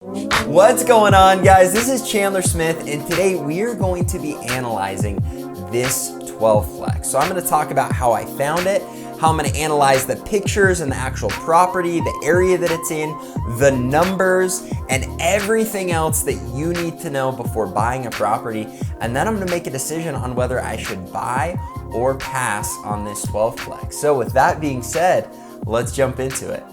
What's going on, guys? This is Chandler Smith, and today we are going to be analyzing this 12 flex. So I'm going to talk about how I found it, how I'm going to analyze the pictures and the actual property, the area that it's in, the numbers, and everything else that you need to know before buying a property. And then I'm going to make a decision on whether I should buy or pass on this 12 flex. So with that being said, let's jump into it.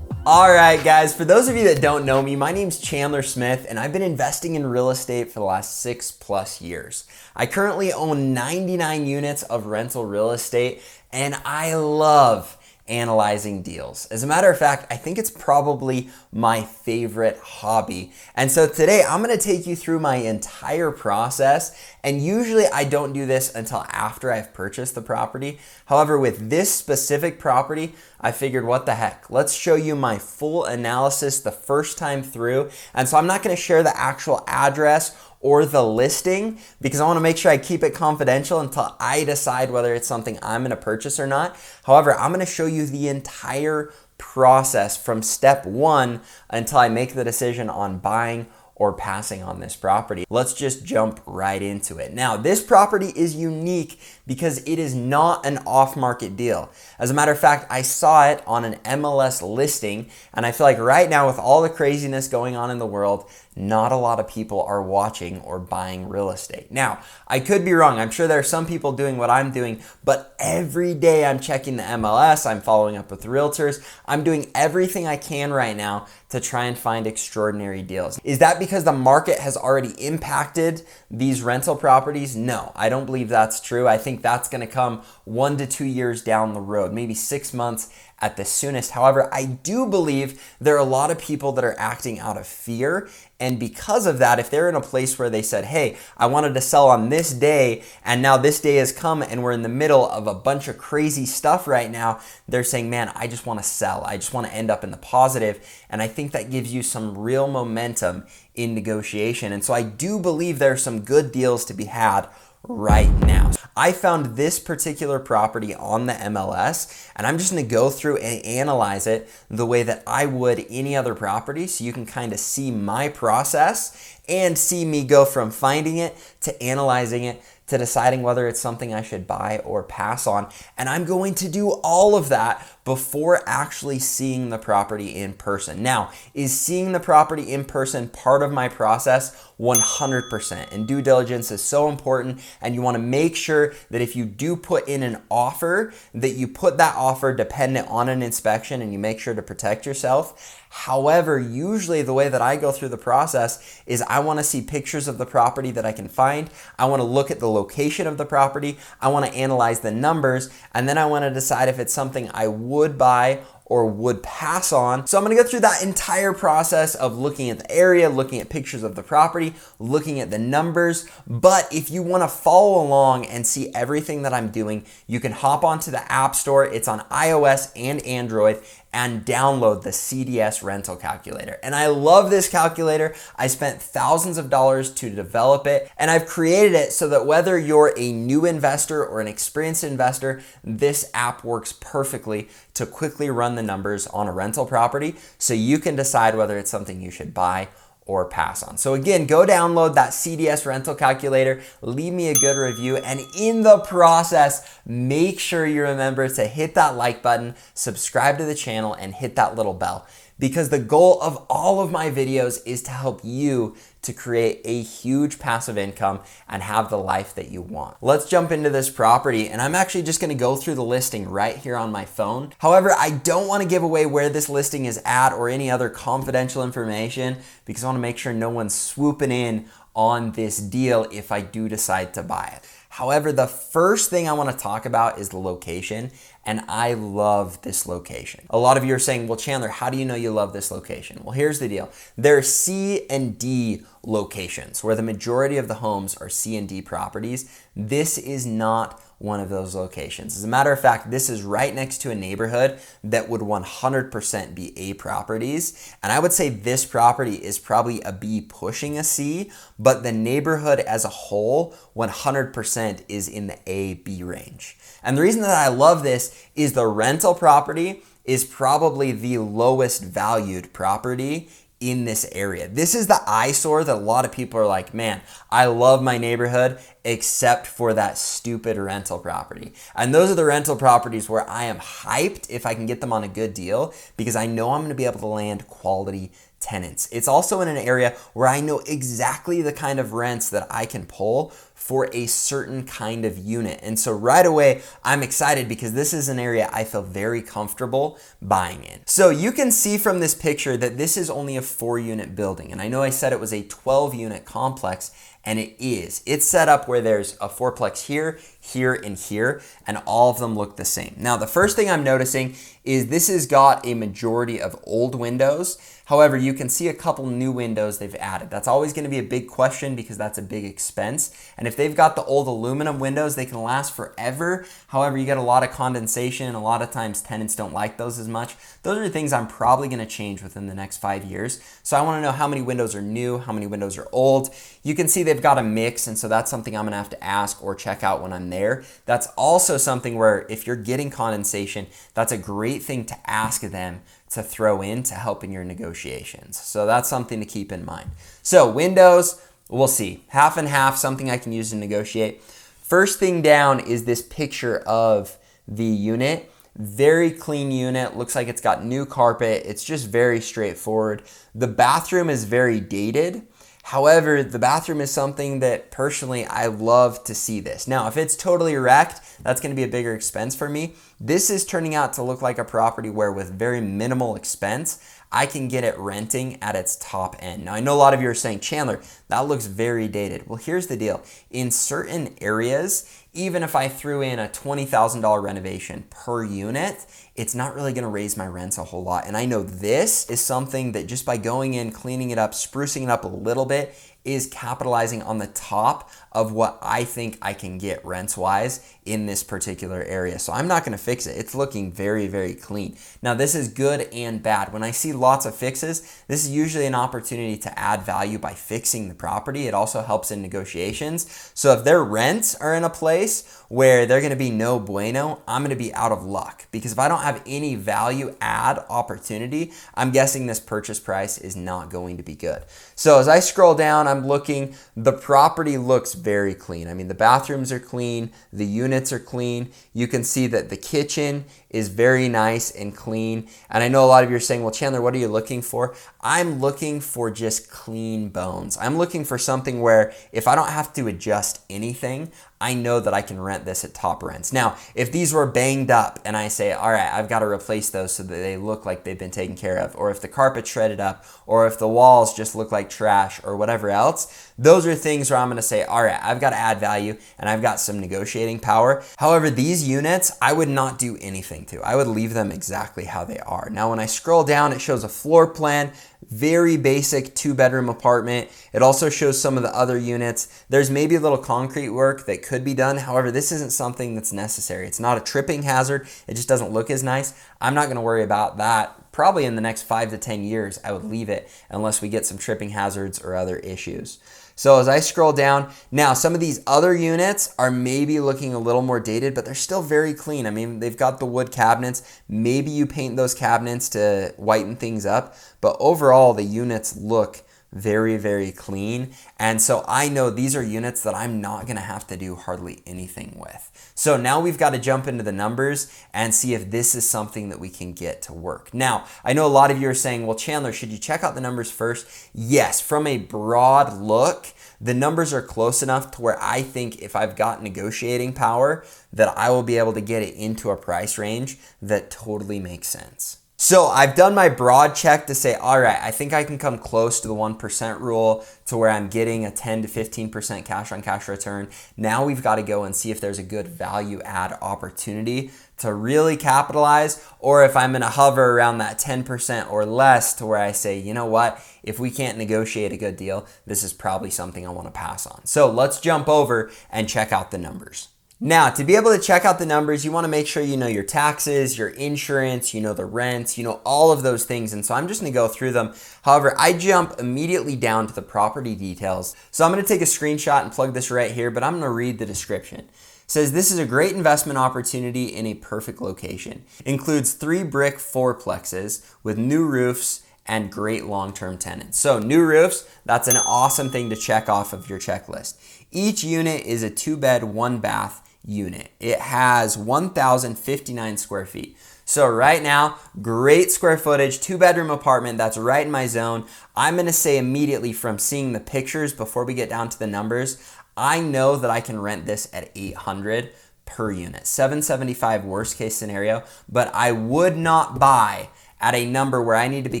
All right, guys, for those of you that don't know me, my name's Chandler Smith, and I've been investing in real estate for the last 6+ years. I currently own 99 units of rental real estate, and I love analyzing deals. As a matter of fact, I think it's probably my favorite hobby. And so today I'm going to take you through my entire process. And usually I don't do this until after I've purchased the property. However, with this specific property, I figured, what the heck? Let's show you my full analysis the first time through. And so I'm not going to share the actual address or the listing because I want to make sure I keep it confidential until I decide whether it's something I'm going to purchase or not. However, I'm going to show you the entire process from step one until I make the decision on buying or passing on this property. Let's just jump right into it. Now, this property is unique because it is not an off-market deal. As a matter of fact, I saw it on an MLS listing, and I feel like right now with all the craziness going on in the world, not a lot of people are watching or buying real estate. Now, I could be wrong. I'm sure there are some people doing what I'm doing, but every day I'm checking the MLS, I'm following up with realtors, I'm doing everything I can right now to try and find extraordinary deals. Is that because the market has already impacted these rental properties? No, I don't believe that's true. I think that's gonna come 1 to 2 years down the road, maybe 6 months at the soonest. However, I do believe there are a lot of people that are acting out of fear. And because of that, if they're in a place where they said, hey, I wanted to sell on this day, and now this day has come and we're in the middle of a bunch of crazy stuff right now, they're saying, man, I just want to sell. I just want to end up in the positive. And I think that gives you some real momentum in negotiation. And so I do believe there are some good deals to be had right now. I found this particular property on the MLS, and I'm just gonna go through and analyze it the way that I would any other property, so you can kind of see my process and see me go from finding it to analyzing it to deciding whether it's something I should buy or pass on. And I'm going to do all of that before actually seeing the property in person. Now, is seeing the property in person part of my process? 100%. And due diligence is so important, and you want to make sure that if you do put in an offer, that you put that offer dependent on an inspection and you make sure to protect yourself. However, usually the way that I go through the process is I want to see pictures of the property that I can find. I want to look at the location of the property. I want to analyze the numbers, and then I want to decide if it's something I would buy or would pass on. So I'm gonna go through that entire process of looking at the area, looking at pictures of the property, looking at the numbers. But if you wanna follow along and see everything that I'm doing, you can hop onto the App Store. It's on iOS and Android, and download the CDS rental calculator. And I love this calculator. I spent thousands of dollars to develop it, and I've created it so that whether you're a new investor or an experienced investor, this app works perfectly to quickly run the numbers on a rental property so you can decide whether it's something you should buy or pass on. So again, go download that CDS rental calculator, leave me a good review, and in the process, make sure you remember to hit that like button, subscribe to the channel, and hit that little bell. Because the goal of all of my videos is to help you to create a huge passive income and have the life that you want. Let's jump into this property, and I'm actually just gonna go through the listing right here on my phone. However, I don't wanna give away where this listing is at or any other confidential information because I wanna make sure no one's swooping in on this deal if I do decide to buy it. However, the first thing I want to talk about is the location, and I love this location. A lot of you are saying, well, Chandler, how do you know you love this location? Well, here's the deal. There are C and D locations where the majority of the homes are C and D properties. This is not one of those locations. As a matter of fact, this is right next to a neighborhood that would 100% be A properties. And I would say this property is probably a B pushing a C, but the neighborhood as a whole 100% is in the A, B range. And the reason that I love this is the rental property is probably the lowest valued property in this area. This is the eyesore that a lot of people are like, man, I love my neighborhood except for that stupid rental property. And those are the rental properties where I am hyped if I can get them on a good deal because I know I'm going to be able to land quality tenants. It's also in an area where I know exactly the kind of rents that I can pull for a certain kind of unit. And so right away, I'm excited because this is an area I feel very comfortable buying in. So you can see from this picture that this is only a 4-unit building. And I know I said it was a 12-unit complex, and it is. It's set up where there's a 4-plex here, here, and here, and all of them look the same. Now, the first thing I'm noticing is this has got a majority of old windows. However, you can see a couple new windows they've added. That's always going to be a big question because that's a big expense. And if they've got the old aluminum windows, they can last forever. However, you get a lot of condensation, and a lot of times tenants don't like those as much. Those are things I'm probably going to change within the next 5 years. So I want to know how many windows are new, how many windows are old. You can see they've got a mix, and so that's something I'm going to have to ask or check out when I'm there. That's also something where if you're getting condensation, that's a great thing to ask them to throw in to help in your negotiations. So that's something to keep in mind. So windows, we'll see. Half and half, something I can use to negotiate. First thing down is this picture of the unit. Very clean unit, looks like it's got new carpet. It's just very straightforward. The bathroom is very dated. However, the bathroom is something that personally I love to see this. Now, if it's totally wrecked, that's going to be a bigger expense for me. This is turning out to look like a property where with very minimal expense, I can get it renting at its top end. Now, I know a lot of you are saying, Chandler, that looks very dated. Well, here's the deal. In certain areas, even if I threw in a $20,000 renovation per unit, it's not really going to raise my rents a whole lot. And I know this is something that just by going in, cleaning it up, sprucing it up a little bit, is capitalizing on the top of what I think I can get rents-wise in this particular area. So I'm not going to fix it. It's looking very, very clean. Now, this is good and bad. When I see lots of fixes, this is usually an opportunity to add value by fixing the property. It also helps in negotiations. So if their rents are in a place where they're going to be no bueno, I'm going to be out of luck because if I don't have any value add opportunity, I'm guessing this purchase price is not going to be good. So as I scroll down, I'm looking, the property looks very clean. I mean, the bathrooms are clean, the units are clean. You can see that the kitchen is very nice and clean. And I know a lot of you are saying, well, Chandler, what are you looking for? I'm looking for just clean bones. I'm looking for something where if I don't have to adjust anything, I know that I can rent this at top rents. Now, if these were banged up and I say, all right, I've got to replace those so that they look like they've been taken care of, or if the carpet's shredded up, or if the walls just look like trash or whatever else, those are things where I'm going to say, all right, I've got to add value and I've got some negotiating power. However, these units, I would not do anything to. I would leave them exactly how they are. Now, when I scroll down, it shows a floor plan, very basic 2-bedroom apartment. It also shows some of the other units. There's maybe a little concrete work that could be done. However, this isn't something that's necessary. It's not a tripping hazard. It just doesn't look as nice. I'm not going to worry about that. Probably in the next 5 to 10 years, I would leave it unless we get some tripping hazards or other issues. So as I scroll down, now some of these other units are maybe looking a little more dated, but they're still very clean. I mean, they've got the wood cabinets. Maybe you paint those cabinets to whiten things up, but overall the units look very, very clean. And so I know these are units that I'm not going to have to do hardly anything with. So now we've got to jump into the numbers and see if this is something that we can get to work. Now, I know a lot of you are saying, well, Chandler, should you check out the numbers first? Yes, from a broad look, the numbers are close enough to where I think if I've got negotiating power, that I will be able to get it into a price range that totally makes sense. So I've done my broad check to say, all right, I think I can come close to the 1% rule to where I'm getting a 10 to 15% cash on cash return. Now we've got to go and see if there's a good value add opportunity to really capitalize, or if I'm going to hover around that 10% or less to where I say, you know what, if we can't negotiate a good deal, this is probably something I want to pass on. So let's jump over and check out the numbers. Now, to be able to check out the numbers, you want to make sure you know your taxes, your insurance, you know the rents, you know all of those things. And so I'm just going to go through them. However, I jump immediately down to the property details. So I'm going to take a screenshot and plug this right here, but I'm going to read the description. It says, this is a great investment opportunity in a perfect location. Includes 3 brick 4-plexes with new roofs and great long-term tenants. So new roofs, that's an awesome thing to check off of your checklist. Each unit is a 2-bed, 1-bath unit. It has 1,059 square feet. So right now, great square footage, 2-bedroom apartment, that's right in my zone. I'm gonna say immediately from seeing the pictures before we get down to the numbers, I know that I can rent this at $800 per unit. $775 worst case scenario, but I would not buy at a number where I need to be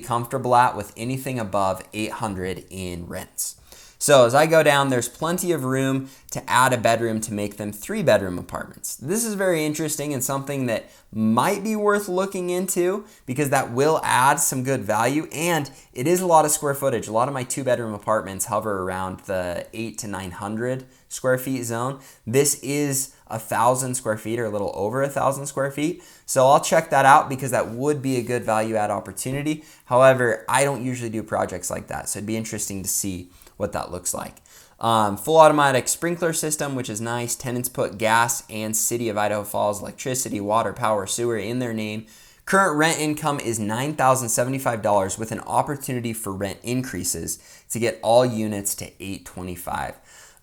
comfortable at with anything above $800 in rents. So as I go down, there's plenty of room to add a bedroom to make them 3-bedroom apartments. This is very interesting and something that might be worth looking into because that will add some good value, and it is a lot of square footage. A lot of my 2-bedroom apartments hover around the 800 to 900 square feet zone. This is 1,000 square feet or a little over 1,000 square feet. So I'll check that out because that would be a good value add opportunity. However, I don't usually do projects like that, so it'd be interesting to see what that looks like. Full automatic sprinkler system, which is nice. Tenants put gas and City of Idaho Falls electricity, water, power, sewer in their name. Current rent income is $9,075 with an opportunity for rent increases to get all units to $825.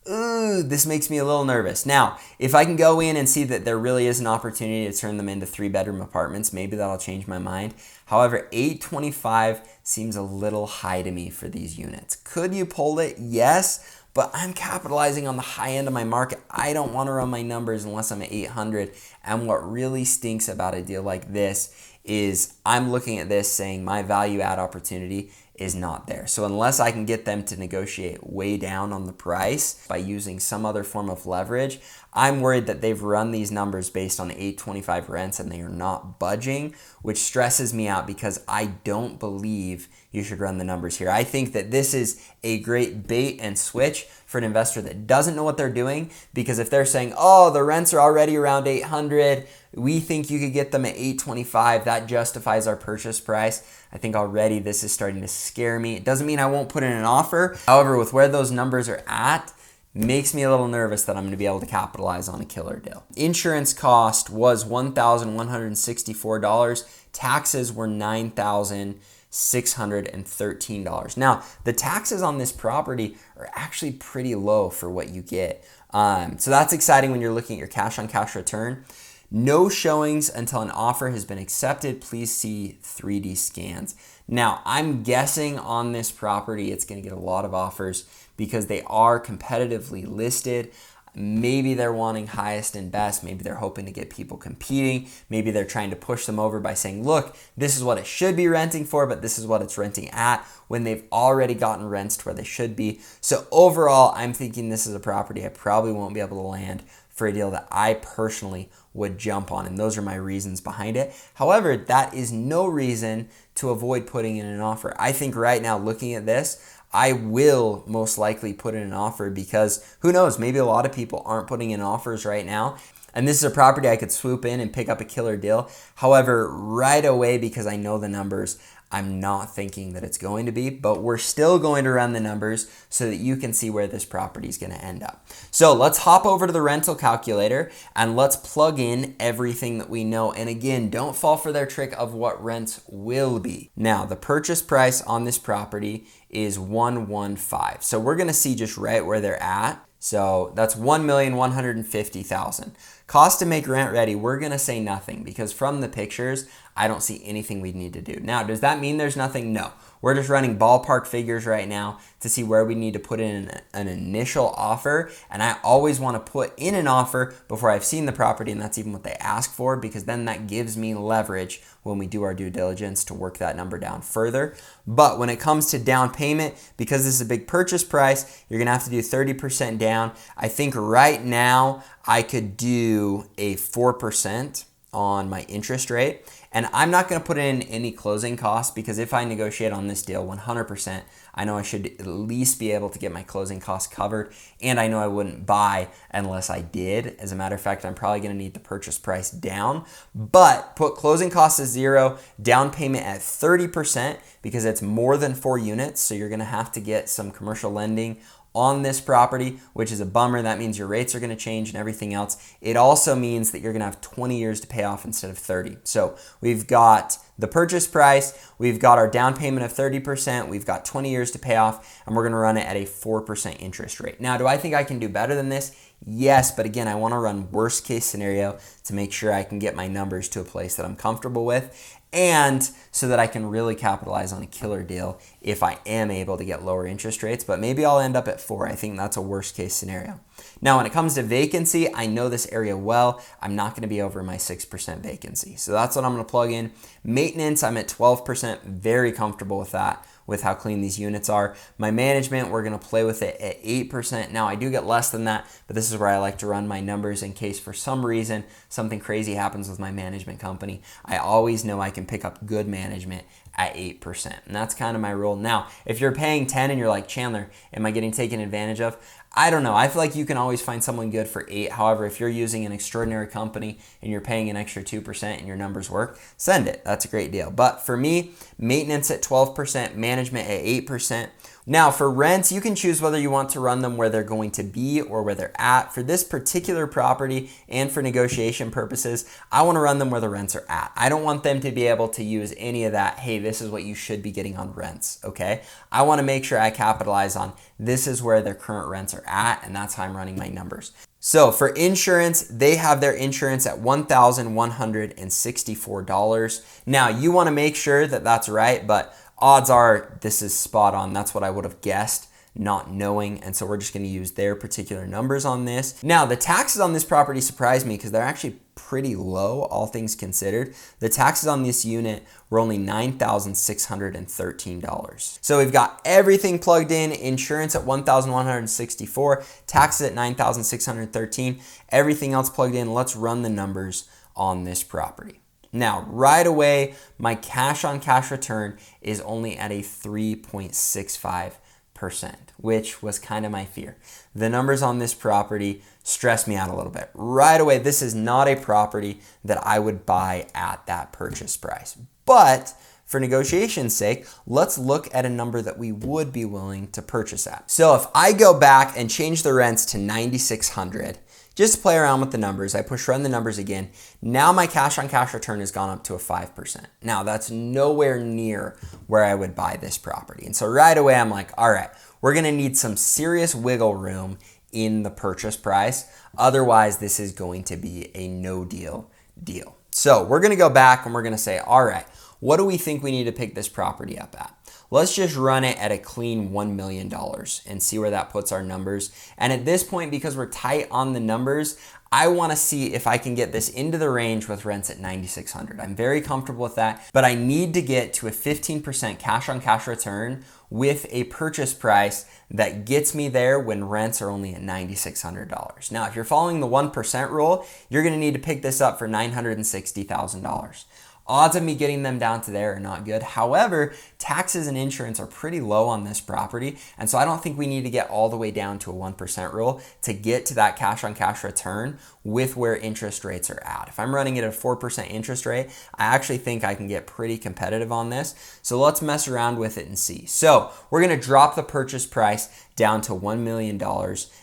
Ooh, this makes me a little nervous. Now, if I can go in and see that there really is an opportunity to turn them into 3-bedroom apartments, maybe that'll change my mind. However, $825 seems a little high to me for these units. Could you pull it? Yes, but I'm capitalizing on the high end of my market. I don't want to run my numbers unless I'm at 800. And what really stinks about a deal like this is I'm looking at this saying my value add opportunity is not there. So unless I can get them to negotiate way down on the price by using some other form of leverage, I'm worried that they've run these numbers based on $825 rents and they are not budging, which stresses me out because I don't believe you should run the numbers here. I think that this is a great bait and switch for an investor that doesn't know what they're doing, because if they're saying, oh, the rents are already around 800, we think you could get them at 825, that justifies our purchase price. I think already this is starting to scare me. It doesn't mean I won't put in an offer. However, with where those numbers are at, makes me a little nervous that I'm going to be able to capitalize on a killer deal. Insurance cost was $1,164. Taxes were $9,613. Now, the taxes on this property are actually pretty low for what you get. So that's exciting when you're looking at your cash on cash return. No showings until an offer has been accepted. Please see 3D scans. Now, I'm guessing on this property, it's going to get a lot of offers because they are competitively listed. Maybe they're wanting highest and best. Maybe they're hoping to get people competing. Maybe they're trying to push them over by saying, look, this is what it should be renting for, but this is what it's renting at, when they've already gotten rents to where they should be. So overall, I'm thinking this is a property I probably won't be able to land for a deal that I personally would jump on, and those are my reasons behind it. However, that is no reason to avoid putting in an offer. I think right now, looking at this, I will most likely put in an offer because who knows, maybe a lot of people aren't putting in offers right now. And this is a property I could swoop in and pick up a killer deal. However, right away, because I know the numbers, I'm not thinking that it's going to be, but we're still going to run the numbers so that you can see where this property is going to end up. So let's hop over to the rental calculator and let's plug in everything that we know. And again, don't fall for their trick of what rents will be. Now, the purchase price on this property is $115,000. So we're going to see just right where they're at. So that's $1,150,000. Cost to make rent ready, we're going to say nothing because from the pictures, I don't see anything we'd need to do. Now, does that mean there's nothing? No. We're just running ballpark figures right now to see where we need to put in an initial offer. And I always want to put in an offer before I've seen the property, and that's even what they ask for, because then that gives me leverage when we do our due diligence to work that number down further. But when it comes to down payment, because this is a big purchase price, you're going to have to do 30% down. I think right now I could do a 4% on my interest rate. And I'm not going to put in any closing costs because if I negotiate on this deal 100%, I know I should at least be able to get my closing costs covered. And I know I wouldn't buy unless I did. As a matter of fact, I'm probably going to need the purchase price down. But put closing costs at 0, down payment at 30% because it's more than 4 units. So you're going to have to get some commercial lending on this property, which is a bummer. That means your rates are going to change and everything else. It also means that you're going to have 20 years to pay off instead of 30. So we've got the purchase price, we've got our down payment of 30%, we've got 20 years to pay off, and we're going to run it at a 4% interest rate. Now, do I think I can do better than this? Yes, but again, I want to run worst case scenario to make sure I can get my numbers to a place that I'm comfortable with, and so that I can really capitalize on a killer deal if I am able to get lower interest rates, but maybe I'll end up at 4. I think that's a worst case scenario. Now, when it comes to vacancy, I know this area well. I'm not going to be over my 6% vacancy. So that's what I'm going to plug in. Maintenance, I'm at 12%, very comfortable with that, with how clean these units are. My management, we're going to play with it at 8%. Now, I do get less than that, but this is where I like to run my numbers in case for some reason something crazy happens with my management company. I always know I can pick up good management at 8%. And that's kind of my rule. Now, if you're paying 10 and you're like, Chandler, am I getting taken advantage of? I don't know. I feel like you can always find someone good for 8. However, if you're using an extraordinary company and you're paying an extra 2% and your numbers work, send it. That's a great deal. But for me, maintenance at 12%, management at 8%. Now for rents, you can choose whether you want to run them where they're going to be or where they're at. For this particular property and for negotiation purposes, I want to run them where the rents are at. I don't want them to be able to use any of that, hey, this is what you should be getting on rents, okay? I want to make sure I capitalize on this is where their current rents are at, and that's how I'm running my numbers. So for insurance, they have their insurance at $1,164. Now you want to make sure that that's right, but odds are this is spot on. That's what I would have guessed, not knowing. And so we're just going to use their particular numbers on this. Now the taxes on this property surprised me because they're actually pretty low, all things considered. The taxes on this unit were only $9,613. So we've got everything plugged in, insurance at $1,164, taxes at $9,613, everything else plugged in. Let's run the numbers on this property. Now, right away, my cash on cash return is only at a 3.65%, which was kind of my fear. The numbers on this property stress me out a little bit. Right away, this is not a property that I would buy at that purchase price. But for negotiation's sake, let's look at a number that we would be willing to purchase at. So if I go back and change the rents to $9,600, just to play around with the numbers, I push run the numbers again. Now my cash on cash return has gone up to a 5%. Now that's nowhere near where I would buy this property. And so right away I'm like, all right, we're gonna need some serious wiggle room in the purchase price. Otherwise, this is going to be a no deal deal. So we're gonna go back and we're gonna say, all right, what do we think we need to pick this property up at? Let's just run it at a clean $1 million and see where that puts our numbers. And at this point, because we're tight on the numbers, I want to see if I can get this into the range with rents at $9,600. I'm very comfortable with that, but I need to get to a 15% cash on cash return with a purchase price that gets me there when rents are only at $9,600. Now, if you're following the 1% rule, you're going to need to pick this up for $960,000. Odds of me getting them down to there are not good. However, taxes and insurance are pretty low on this property. And so I don't think we need to get all the way down to a 1% rule to get to that cash on cash return with where interest rates are at. If I'm running it at a 4% interest rate, I actually think I can get pretty competitive on this. So let's mess around with it and see. So we're gonna drop the purchase price down to $1 million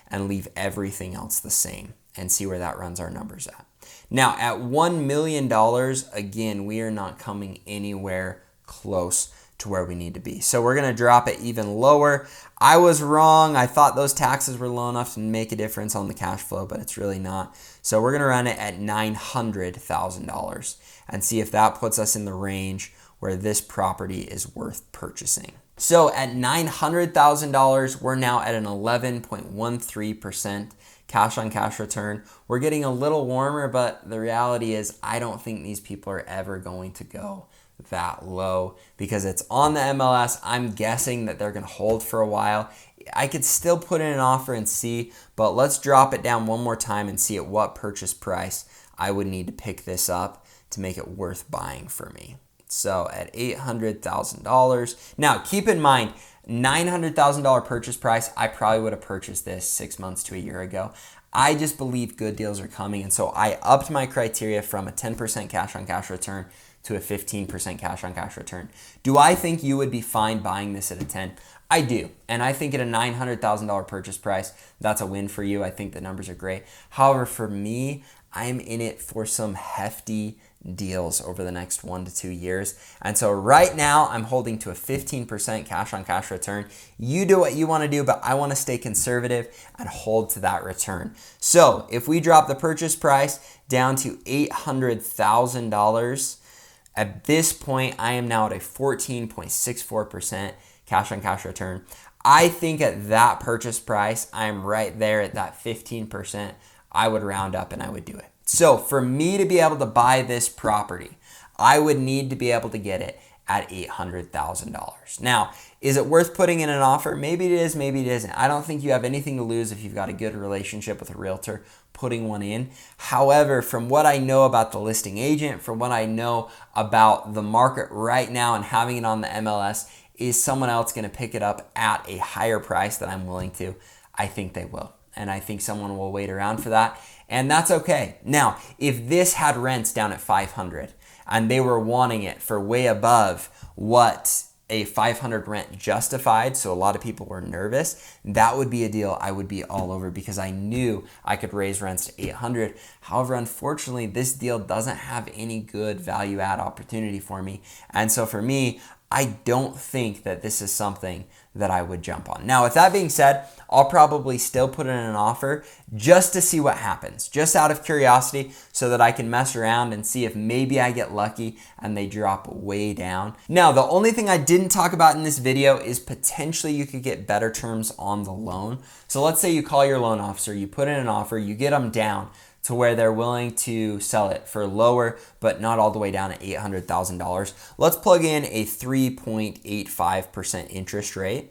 and leave everything else the same and see where that runs our numbers at. Now at $1 million, again, we are not coming anywhere close to where we need to be. So we're gonna drop it even lower. I was wrong. I thought those taxes were low enough to make a difference on the cash flow, but it's really not. So we're gonna run it at $900,000 and see if that puts us in the range where this property is worth purchasing. So at $900,000, we're now at an 11.13% cash on cash return. We're getting a little warmer, but the reality is I don't think these people are ever going to go that low because it's on the MLS. I'm guessing that they're going to hold for a while. I could still put in an offer and see, but let's drop it down one more time and see at what purchase price I would need to pick this up to make it worth buying for me. So at $800,000. Now keep in mind, $900,000 purchase price, I probably would have purchased this 6 months to a year ago. I just believe good deals are coming. And so I upped my criteria from a 10% cash on cash return to a 15% cash on cash return. Do I think you would be fine buying this at a 10? I do. And I think at a $900,000 purchase price, that's a win for you. I think the numbers are great. However, for me, I'm in it for some hefty deals over the next 1 to 2 years. And so right now I'm holding to a 15% cash on cash return. You do what you want to do, but I want to stay conservative and hold to that return. So if we drop the purchase price down to $800,000, at this point, I am now at a 14.64% cash on cash return. I think at that purchase price, I'm right there at that 15%. I would round up and I would do it. So for me to be able to buy this property, I would need to be able to get it at $800,000. Now, is it worth putting in an offer? Maybe it is, maybe it isn't. I don't think you have anything to lose if you've got a good relationship with a realtor putting one in. However, from what I know about the listing agent, from what I know about the market right now and having it on the MLS, is someone else going to pick it up at a higher price than I'm willing to? I think they will. And I think someone will wait around for that. And that's okay. Now, if this had rents down at 500 and they were wanting it for way above what a 500 rent justified, so a lot of people were nervous, that would be a deal I would be all over because I knew I could raise rents to 800. However, unfortunately, this deal doesn't have any good value add opportunity for me. And so for me, I don't think that this is something that I would jump on. Now, with that being said, I'll probably still put in an offer just to see what happens, just out of curiosity so that I can mess around and see if maybe I get lucky and they drop way down. Now, the only thing I didn't talk about in this video is potentially you could get better terms on the loan. So let's say you call your loan officer, you put in an offer, you get them down to where they're willing to sell it for lower, but not all the way down at $800,000. Let's plug in a 3.85% interest rate.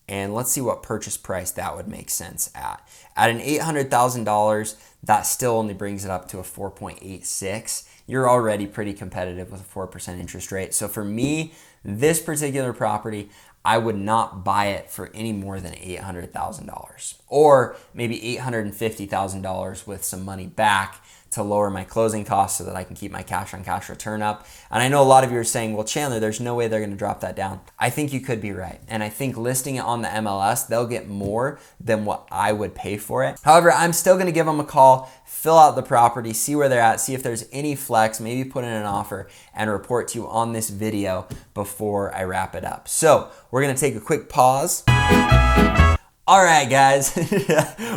And let's see what purchase price that would make sense at. At an $800,000, that still only brings it up to a 4.86. You're already pretty competitive with a 4% interest rate. So for me, this particular property, I would not buy it for any more than $800,000 or maybe $850,000 with some money back to lower my closing costs so that I can keep my cash on cash return up. And I know a lot of you are saying, well, Chandler, there's no way they're going to drop that down. I think you could be right. And I think listing it on the MLS, they'll get more than what I would pay for it. However, I'm still going to give them a call, fill out the property, see where they're at, see if there's any flex, maybe put in an offer and report to you on this video before I wrap it up. So we're going to take a quick pause. All right, guys,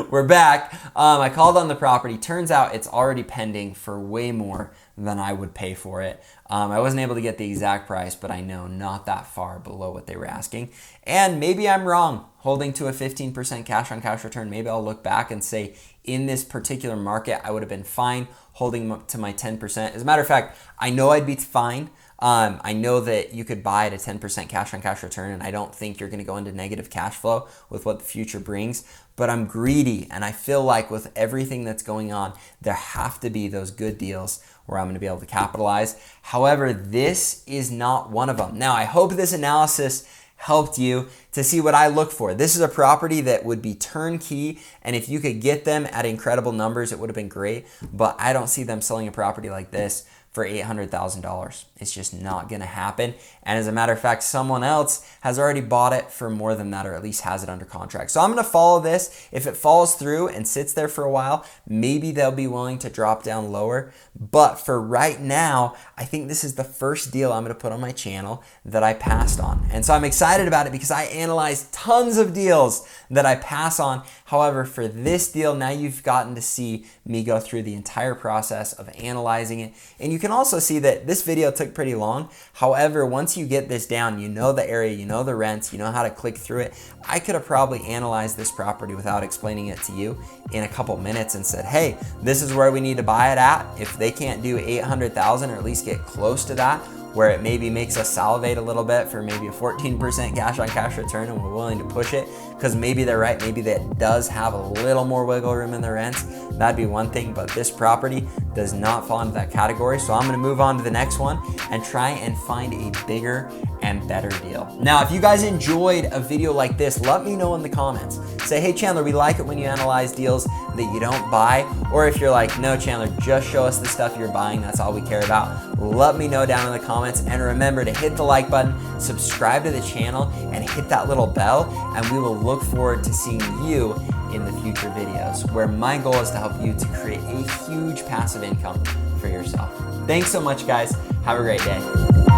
we're back. I called on the property. Turns out it's already pending for way more than I would pay for it. I wasn't able to get the exact price, but I know not that far below what they were asking. And maybe I'm wrong holding to a 15% cash on cash return. Maybe I'll look back and say in this particular market, I would have been fine holding to my 10%. As a matter of fact, I know I'd be fine. I know that you could buy at a 10% cash on cash return, and I don't think you're going to go into negative cash flow with what the future brings, but I'm greedy, and I feel like with everything that's going on, there have to be those good deals where I'm going to be able to capitalize. However, this is not one of them. Now, I hope this analysis helped you to see what I look for. This is a property that would be turnkey, and if you could get them at incredible numbers, it would have been great, but I don't see them selling a property like this for $800,000. It's just not gonna happen. And as a matter of fact, someone else has already bought it for more than that, or at least has it under contract. So I'm gonna follow this. If it falls through and sits there for a while, maybe they'll be willing to drop down lower. But for right now, I think this is the first deal I'm gonna put on my channel that I passed on. And so I'm excited about it because I analyze tons of deals that I pass on. However, for this deal, now you've gotten to see me go through the entire process of analyzing it. And you can also see that this video took pretty long. However, once you get this down, you know the area, you know the rents, you know how to click through it. I could have probably analyzed this property without explaining it to you in a couple minutes and said, hey, this is where we need to buy it at. If they can't do 800,000 or at least get close to that, where it maybe makes us salivate a little bit for maybe a 14% cash on cash return and we're willing to push it because maybe they're right, maybe that does have a little more wiggle room in the rents, that'd be one thing, but this property does not fall into that category. So I'm gonna move on to the next one and try and find a bigger and better deal. Now, if you guys enjoyed a video like this, let me know in the comments. Say, hey Chandler, we like it when you analyze deals that you don't buy. Or if you're like, no Chandler, just show us the stuff you're buying, that's all we care about. Let me know down in the comments, and remember to hit the like button, subscribe to the channel, and hit that little bell, and we will look forward to seeing you in the future videos, where my goal is to help you to create a huge passive income for yourself. Thanks so much, guys. Have a great day.